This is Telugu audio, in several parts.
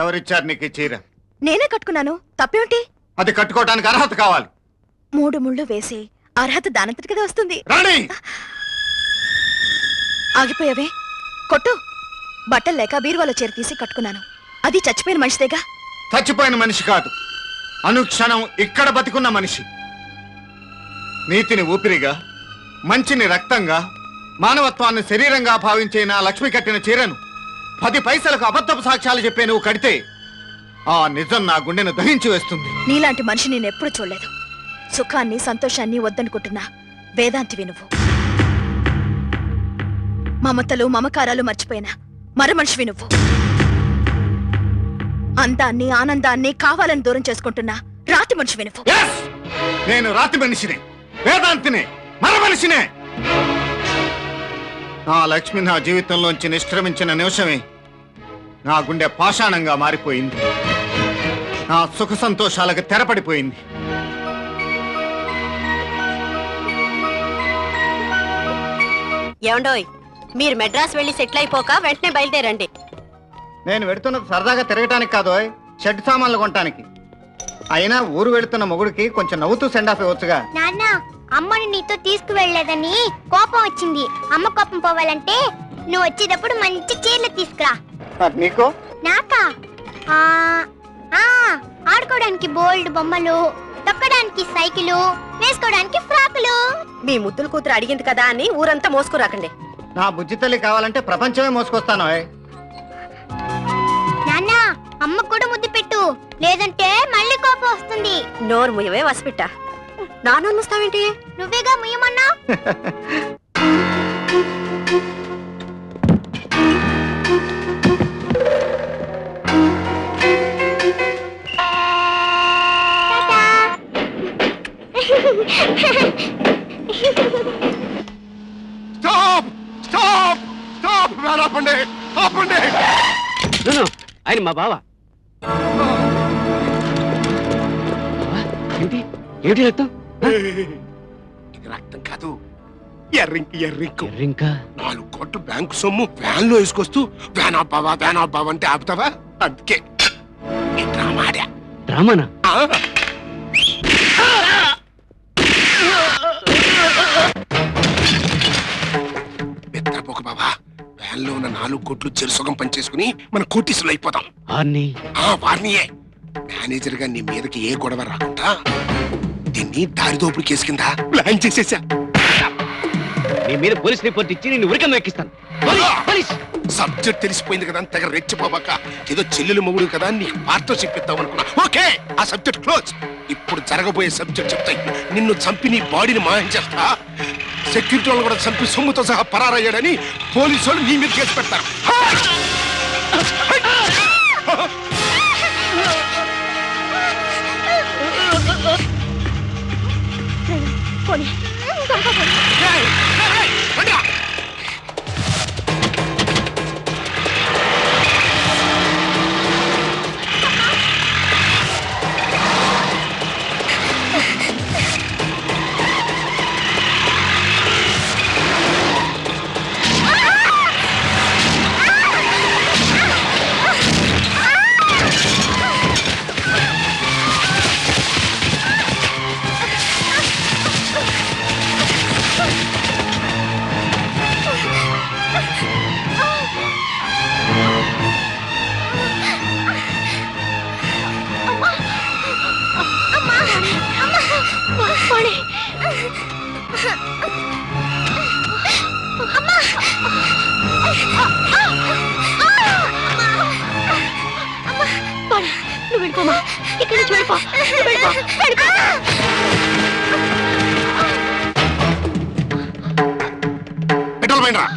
ఎవరిచ్చారు నీకు ఈ చీర? నేనే కట్టుకున్నాను. తప్పేమిటి? అది కట్టుకోవడానికి అర్హత కావాలి. 3 ముళ్ళు వేసి అర్హత దానంతటి కదా వస్తుంది. రాణి, ఆగిపోయావే, కొట్టు. బట్టలు లేక బీరువాలో చీర తీసి కట్టుకున్నాను. అది చచ్చిపోయిన మనిషిదేగా. చచ్చిపోయిన మనిషి కాదు, అనుక్షణం ఇక్కడ బతికున్న మనిషి. నీతిని ఊపిరిగా, మంచిని రక్తంగా, మానవత్వాన్ని శరీరంగా భావించే నా లక్ష్మి కట్టిన చీరను 10 పైసలకు అబద్ధపు సాక్ష్యాలు చెప్పే నువ్వు కడితే ఆ నిజం నా గుండెను దహించి వేస్తుంది. నీలాంటి మనిషి నేను ఎప్పుడు చూడలేదు. సుఖాన్ని సంతోషాన్ని వద్దనుకుంటున్నా వేదాంతివి నువ్వు. మమతలు మమకారాలు మర్చిపోయినా మర మనిషివి నువ్వు. అందాన్ని ఆనందాన్ని కావాలని దూరం చేసుకుంటున్నా రాతి మనిషివి నువ్వు. నేను రాతి మనిషినే, వేదాంతినే, మర మనిషినే. నా లక్ష్మి నా జీవితంలోంచి నిష్క్రమించిన నిమిషమే నా గుండె పాషాణంగా మారిపోయింది. నా సుఖ సంతోషాలకు తెరపడిపోయింది. ఏమండోయ్, మీరు మెడ్రాస్ వెళ్ళి సెటిల్ అయిపోక వెంటనే బయలుదేరండి. నేను వెడుతున్నది సరదాగా తిరగటానికి కాదు, షెడ్ సామాన్లు కొనటానికి. అయినా ఊరు వెళుతున్న మొగుడికి కొంచెం నవ్వుతూ సెండ్ ఆఫ్ ఇవ్వచ్చుగా. నాన్న, అమ్మని నీతో తీసుకువెళ్ళలేదని కోపం వచ్చింది. అమ్మ కోపం పోవాలంటే నువ్వు వచ్చేటప్పుడు మంచి చీరలు తీసుకురా. నీకు? నాకా? ఆడుకోవడానికి బోల్డ్ బొమ్మలు, తొక్కడానికి సైకిలు, వేసుకోవడానికి ఫ్రాకులు. మీ ముద్దుల కూతురు అడిగింది కదా అని ఊరంతా మోసుకురాకండి. నా బుజ్జి తల్లి కావాలంటే ప్రపంచమే మోసుకొస్తాను. నాన్న, అమ్మ కూడా ముద్దు పెట్టు, లేదంటే మళ్ళీ కోపం వస్తుంది. నోరు ముయ్యవే వసిపిట్ట. నాన్న ముస్తావేంటి? నువ్వేగా ముయ్యమన్నా. Stop stop stop! ఆపండి, ఆపండి! ఆయన మా బావ. ఏమిటి రక్తం? ఇది రక్తం కాదు, ఎర్రింకి ఎర్రింకు. ఇంకా 4 కోట్ల బ్యాంకు సొమ్ము వ్యాన్ లో వేసుకొస్తూ వ్యాన్ ఆపావా అంటే ఆపుతావా? అందుకే ఈ డ్రామా ఆడా. డ్రామానా? పెద్దపోక బాబా, వ్యాన్ లో ఉన్న 4 కోట్లు చెరుసొగం పనిచేసుకుని మన కోటీసులు అయిపోతాం. వారినియే మేనేజర్ గా నీ మీదకి ఏ గొడవ రాకుండా దీన్ని దారిదోపుడు కేసు కింద ప్లాన్ చేసేసా. నీ మీద పోలీస్ రిపోర్ట్ ఇచ్చి నేను ఉరికం ఎక్కిస్తాను. సబ్జెక్ట్ తెలిసిపోయింది కదా, అంతగా రెచ్చిపోబాక. ఏదో చెల్లెలు మొగుడు కదా నీకు పార్ట్నర్షిప్ ఇద్దాం అనుకున్నా. ఓకే, ఆ సబ్జెక్ట్ క్లోజ్. ఇప్పుడు జరగబోయే సబ్జెక్ట్ చెప్తాయి. నిన్ను చంపి నీ బాడీని మాయం చేస్తా. సెక్యూరిటీ వాళ్ళు కూడా చంపి సొమ్ముతో సహా పరారయ్యాడని పోలీసు వాళ్ళు నీ మీద కేసు పెడతారు. ఇక్కడి నుంచి వెళ్ళిపో. వెళ్ళిపో, వెళ్ళిపో. పెట్రోల్ మైండ్రా.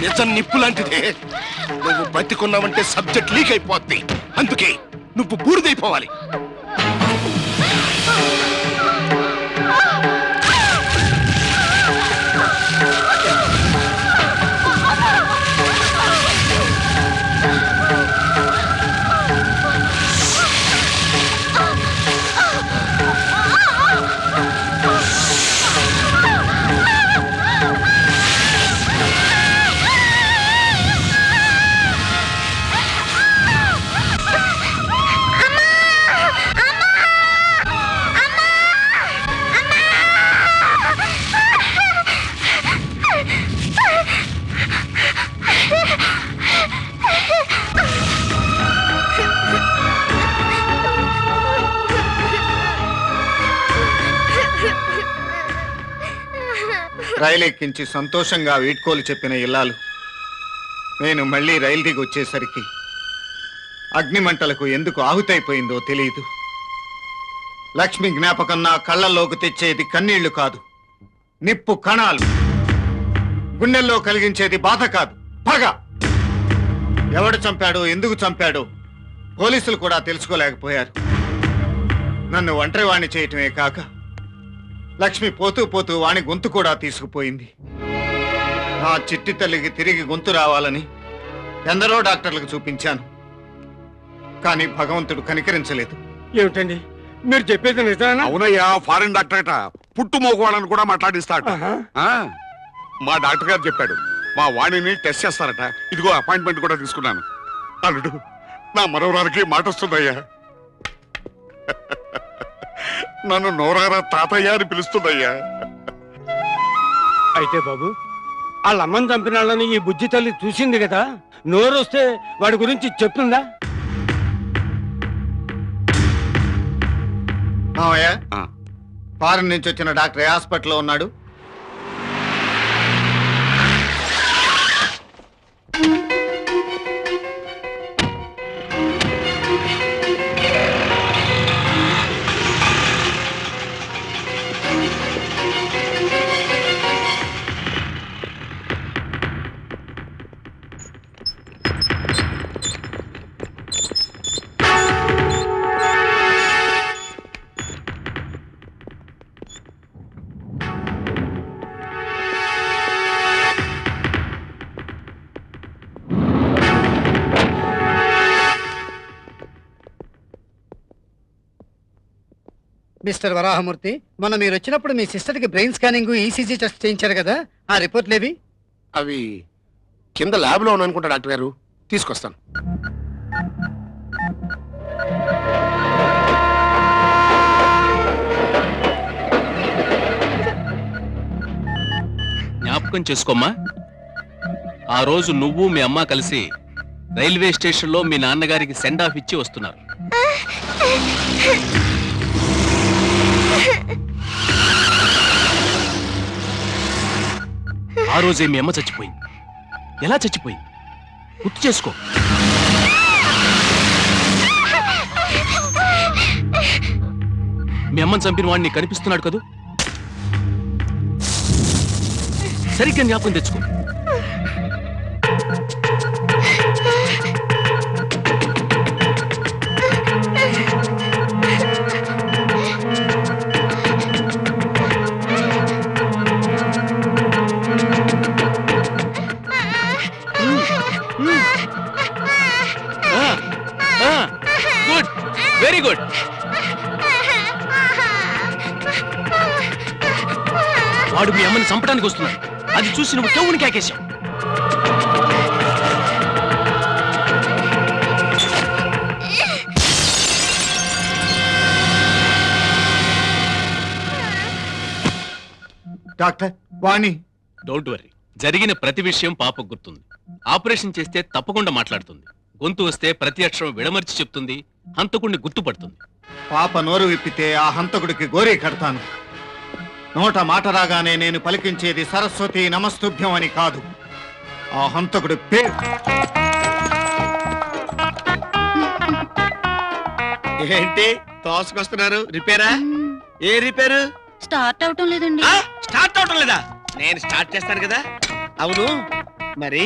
నిజం నిప్పు లాంటిదే. నువ్వు బతికున్నావంటే సబ్జెక్ట్ లీక్ అయిపోద్ది. అందుకే నువ్వు బూడిదైపోవాలి. రైలు ఎక్కించి సంతోషంగా వీడ్కోలు చెప్పిన ఇల్లాలు నేను మళ్ళీ రైలు దిగి వచ్చేసరికి అగ్నిమంటలకు ఎందుకు ఆహుతైపోయిందో తెలియదు. లక్ష్మి జ్ఞాపకం నా కళ్ళల్లోకి తెచ్చేది కన్నీళ్లు కాదు, నిప్పు కణాలు. గుండెల్లో కలిగించేది బాధ కాదు, పగ. ఎవడు చంపాడో, ఎందుకు చంపాడో పోలీసులు కూడా తెలుసుకోలేకపోయారు. నన్ను ఒంటరివాణ్ణి చేయటమే కాక లక్ష్మి పోతూ పోతూ వాణి గొంతు కూడా తీసుకుపోయింది. నా చిట్టి తల్లికి తిరిగి గొంతు రావాలని ఎందరో డాక్టర్లకు చూపించాను, కానీ భగవంతుడు కనికరించలేదు. ఏమిటండి మీరు చెప్పేది నిజమేనా? అవునయ్యా, ఫారిన్ డాక్టర్ అట. పుట్టు మోగవాళ్ళని కూడా మాట్లాడిస్తాట. మా డాక్టర్ గారు చెప్పాడు. మా వాణిని టెస్ట్ చేస్తారట. ఇదిగో అపాయింట్మెంట్ కూడా తీసుకున్నాను. అల్లుడు, నా మనవరానికి మాట వస్తుందయ్యా. నన్ను నోరారా తాతయ్య అని పిలుస్తుందయ్యా. అయితే బాబు, వాళ్ళ అమ్మని చంపిన వాళ్ళని ఈ బుజ్జి తల్లి చూసింది కదా, నోరు వస్తే వాడి గురించి చెప్తుందా? మావయ్య, ఆ. ఫారెన్ నుంచి వచ్చిన డాక్టర్ ఏ హాస్పిటల్లో ఉన్నాడు? మిస్టర్ వరాహమూర్తి, మొన్న మీరు వచ్చినప్పుడు మీ సిస్టర్కి బ్రెయిన్ స్కానింగ్, ఈసీజీ టెస్ట్ చేయించారు కదా, ఆ రిపోర్ట్లేవి? అవి కింద ల్యాబ్లో ఉన్నాయనుకుంటా డాక్టర్ గారు, తీసుకొస్తాను. జ్ఞాపకం చేసుకోమ్మా, ఆ రోజు నువ్వు మీ అమ్మ కలిసి రైల్వే స్టేషన్లో మీ నాన్నగారికి సెండ్ ఆఫ్ ఇచ్చి వస్తున్నారు. ఆ రోజే మీ అమ్మ చచ్చిపోయింది. ఎలా చచ్చిపోయింది గుర్తు చేసుకో. మీ అమ్మని చంపిన వాడిని కనిపిస్తున్నాడు కదూ, సరిగ్గా జ్ఞాపకం తెచ్చుకో. Good, very good. వాడు మీ అమ్మని చంపడానికి వస్తున్నాడు. అది చూసి నువ్వు చెవుని కేకేశావు. డాక్టర్, వాణి డోంట్ వరీ, జరిగిన ప్రతి విషయం పాపకు గుర్తుంది. ఆపరేషన్ చేస్తే తప్పకుండా మాట్లాడుతుంది. గొంతు వస్తే ప్రతి అక్షరం విడమర్చి చెప్తుంది. హంతకుడిని గుర్తుపడుతుంది. పాప నోరు విప్పితే ఆ హంతకుడికి గోరీ కడతాను. నోట మాట రాగానే నేను పలికించేది సరస్వతి నమస్తుభ్యం అని కాదు, ఆ హంతకుడి పేరు. ఏంటి తోసుకొస్తున్నారు? రిపేరా? ఏ రిపేరు? స్టార్ట్ అవటం లేదండి. స్టార్ట్ అవటం లేదా? నేను స్టార్ట్ చేస్తాను కదా. అవును, మరి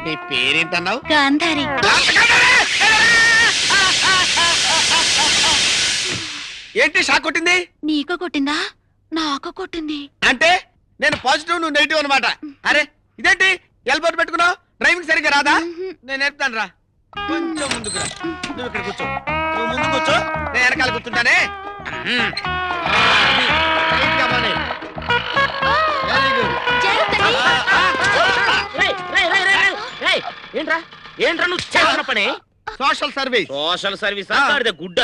నీ పేరేంటన్నావు? గాంధారి. ఏంటి షాక్ కొట్టింది? నీకు కొట్టిందా? నాకు కొట్టింది. అంటే నేను పాజిటివ్, నువ్వు నెగిటివ్ అనమాట. అరే ఇదేంటి ఎల్బోర్డ్ పెట్టుకున్నావు? డ్రైవింగ్ సరిగ్గా రాదా? నేను నేర్పుతాను రా. కొంచెం ముందుకు రా. నువ్వు ఇక్కడ కూర్చో. నువ్వు ముందు కూర్చో, నేను వెనకాల కూర్చుంటానే. Right గా పోనీ. Very good. ఏంట్రా ఏంట్రా నువ్వు చేస్తున్న పని? Social service. సోషల్ సర్వీస్ గుడ్డ.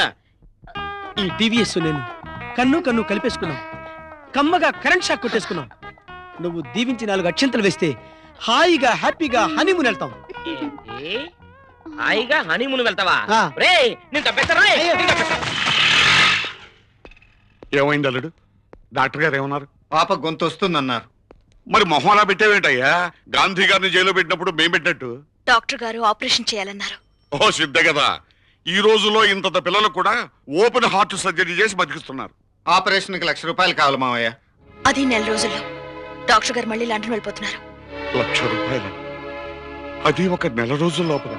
ఈ టీవీఎస్ నేను కన్ను కన్ను కలిపేసుకున్నాం, కమ్మగా కరెంట్ షాక్ కొట్టేసుకున్నాం. నువ్వు దీవించి 4 అక్షంతలు వేస్తే హాయిగా హ్యాపీగా హనీమూన్ వెళ్తాం. ఏంటి? హాయిగా హనీమూన్ వెళ్తావా? ఆ. రేయ్ నిన్ను తప్పిస్తారా? ఏమైంది అల్లుడు? డాక్టర్ గారు ఏమన్నారు? పాప గొంతు వస్తుందన్నారు. మరి మొహంలా పెట్టేవేంటయ్యా? గాంధీ గారిని జైల్లో పెట్టినప్పుడు మేం పెట్టినట్టు. డాక్టర్ గారు ఆపరేషన్ చేయాలన్నారు. ఓ సిద్ధ కదా, ఈ రోజుల్లో ఇంత పిల్లలు కూడా ఓపెన్ హార్ట్ సర్జరీ చేసి బతికిస్తున్నారు. ఆపరేషన్కి ₹1,00,000 కావాలి మావయ్య. అది 4 రోజుల్లో. డాక్టర్ గారు మళ్ళీ లండన్ వెళ్ళిపోతున్నారు. ₹1,00,000? అది ఒక నెల రోజుల లోపల.